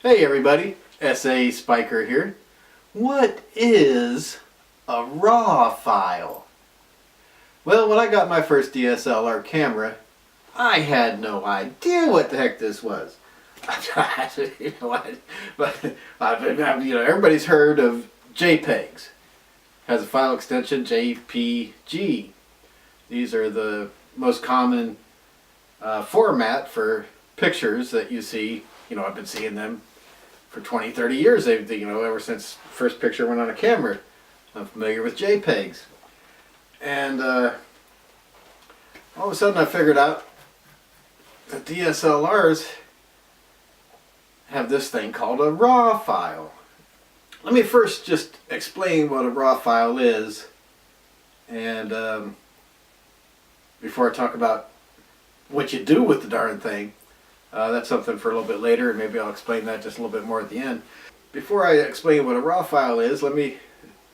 Hey everybody, SA Spiker here. What is a RAW file? Well, when I got my first DSLR camera, I had no idea what the heck this was. Everybody's heard of JPEGs. Has a file extension JPG. These are the most common format for pictures that you see. I've been seeing them for 20, 30 years. Ever since first picture went on a camera. I'm familiar with JPEGs. And all of a sudden I figured out that DSLRs have this thing called a RAW file. Let me first just explain what a RAW file is, and before I talk about what you do with the darn thing. That's something for a little bit later, and maybe I'll explain that just a little bit more at the end. Before I explain what a RAW file is, let me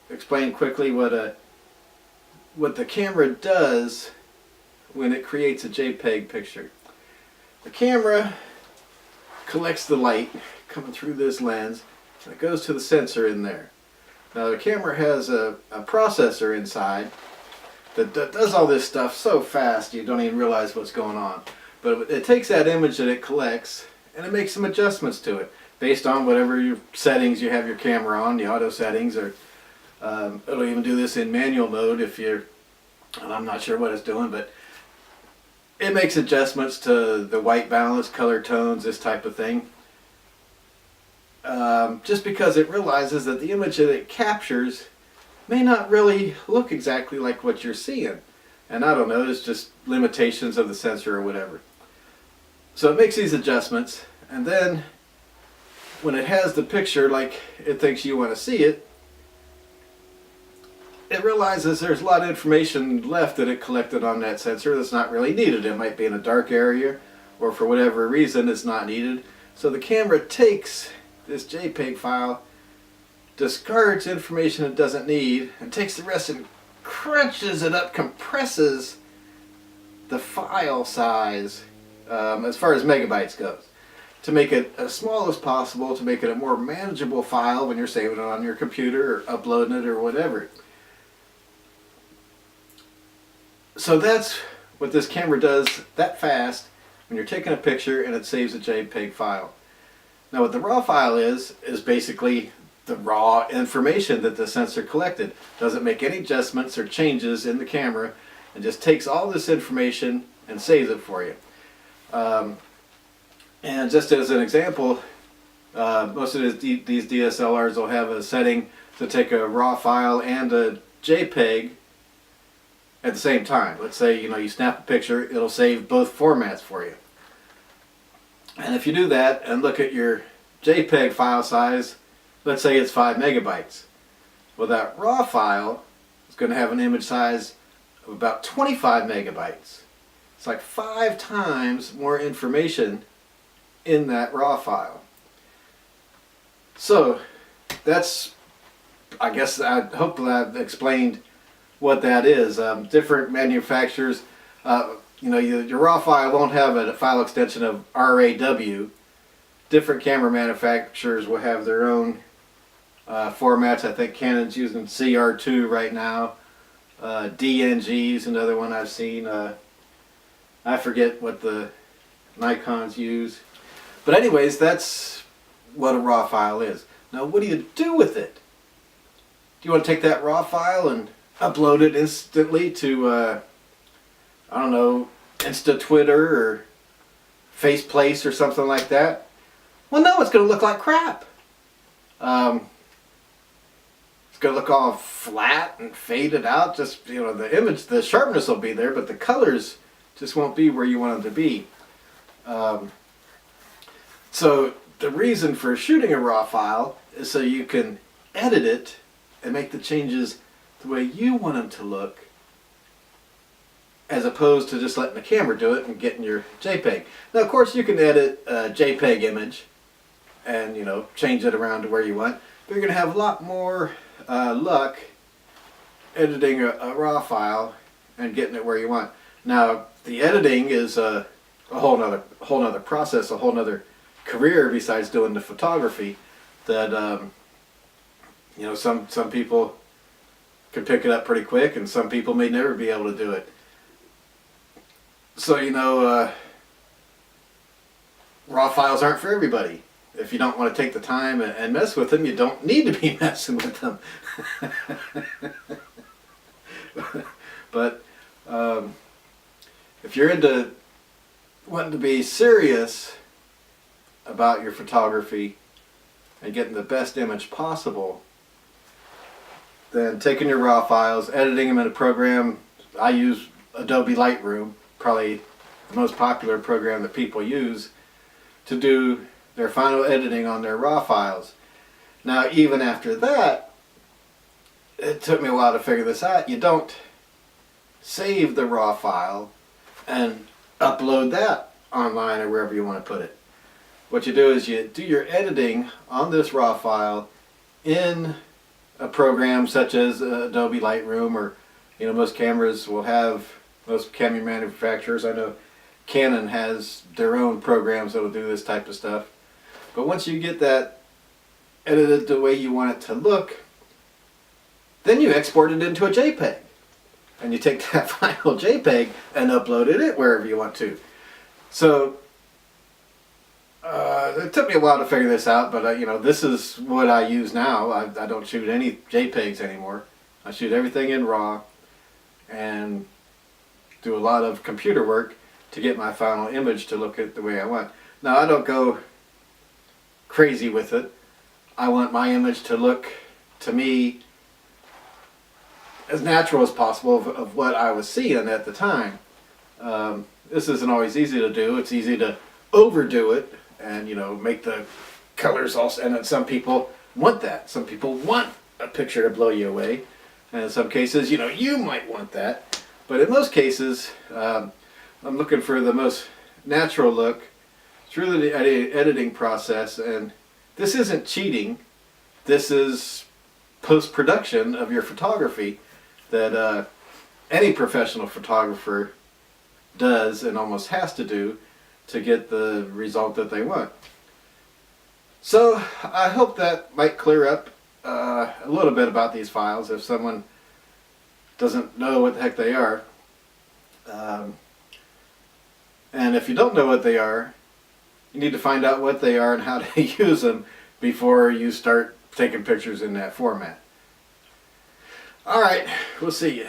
explain quickly what the camera does when it creates a JPEG picture. The camera collects the light coming through this lens, and it goes to the sensor in there. Now the camera has a processor inside that does all this stuff so fast you don't even realize what's going on. But it takes that image that it collects and it makes some adjustments to it based on whatever your settings you have your camera on, the auto settings, or it'll even do this in manual mode if you're, and I'm not sure what it's doing, but it makes adjustments to the white balance, color tones, this type of thing. Just because it realizes that the image that it captures may not really look exactly like what you're seeing. And I don't know, it's just limitations of the sensor or whatever. So it makes these adjustments, and then when it has the picture like it thinks you want to see it, it realizes there's a lot of information left that it collected on that sensor that's not really needed. It might be in a dark area, or for whatever reason it's not needed. So the camera takes this JPEG file, discards information it doesn't need, and takes the rest and crunches it up, compresses the file size as far as megabytes goes, to make it as small as possible, to make it a more manageable file when you're saving it on your computer or uploading it or whatever. So that's what this camera does that fast when you're taking a picture and it saves a JPEG file. Now what the RAW file is basically the raw information that the sensor collected. Doesn't make any adjustments or changes in the camera, and just takes all this information and saves it for you. And just as an example, most of these DSLRs will have a setting to take a RAW file and a JPEG at the same time. Let's say you snap a picture, it'll save both formats for you. And if you do that and look at your JPEG file size, let's say it's 5 megabytes. Well, that RAW file is going to have an image size of about 25 megabytes. It's like 5 times more information in that RAW file. So that's, I guess, I hope that I've explained what that is. Different manufacturers, your RAW file won't have a file extension of RAW. Different camera manufacturers will have their own formats. I think Canon's using CR2 right now. DNG is another one I've seen. I forget what the Nikon's use. But anyways, that's what a RAW file is. Now what do you do with it? Do you want to take that RAW file and upload it instantly to, I don't know, Insta Twitter or Faceplace or something like that? Well, no, it's going to look like crap. It's going to look all flat and faded out. Just, the image, the sharpness will be there, but the colors just won't be where you want them to be. So the reason for shooting a RAW file is so you can edit it and make the changes the way you want them to look, as opposed to just letting the camera do it and getting your JPEG. Now, of course, you can edit a JPEG image and change it around to where you want, but you're going to have a lot more luck editing a RAW file and getting it where you want. Now the editing is a whole nother process, a whole nother career besides doing the photography that you know, some people can pick it up pretty quick, and some people may never be able to do it. So, you know, raw files aren't for everybody. If you don't want to take the time and mess with them, you don't need to be messing with them. But if you're into wanting to be serious about your photography and getting the best image possible, then taking your raw files, editing them in a program. I use Adobe Lightroom, probably the most popular program that people use to do their final editing on their raw files. Now, even after that, it took me a while to figure this out. You don't save the raw file and upload that online or wherever you want to put it. What you do is you do your editing on this raw file in a program such as Adobe Lightroom, or, you know, most cameras will have, most camera manufacturers, I know Canon has their own programs that will do this type of stuff. But once you get that edited the way you want it to look, then you export it into a JPEG. And you take that final JPEG and upload it wherever you want to. So it took me a while to figure this out, but you know, this is what I use now. I don't shoot any JPEGs anymore. I shoot everything in RAW and do a lot of computer work to get my final image to look at the way I want. Now, I don't go crazy with it. I want my image to look, to me, as natural as possible of what I was seeing at the time. This isn't always easy to do. It's easy to overdo it and, you know, make the colors all, and then some people want that. Some people want a picture to blow you away. And in some cases, you know, you might want that. But in most cases, I'm looking for the most natural look through the editing process. And this isn't cheating. This is post-production of your photography that any professional photographer does and almost has to do to get the result that they want. So I hope that might clear up a little bit about these files if someone doesn't know what the heck they are. And if you don't know what they are, you need to find out what they are and how to use them before you start taking pictures in that format. All right, we'll see you.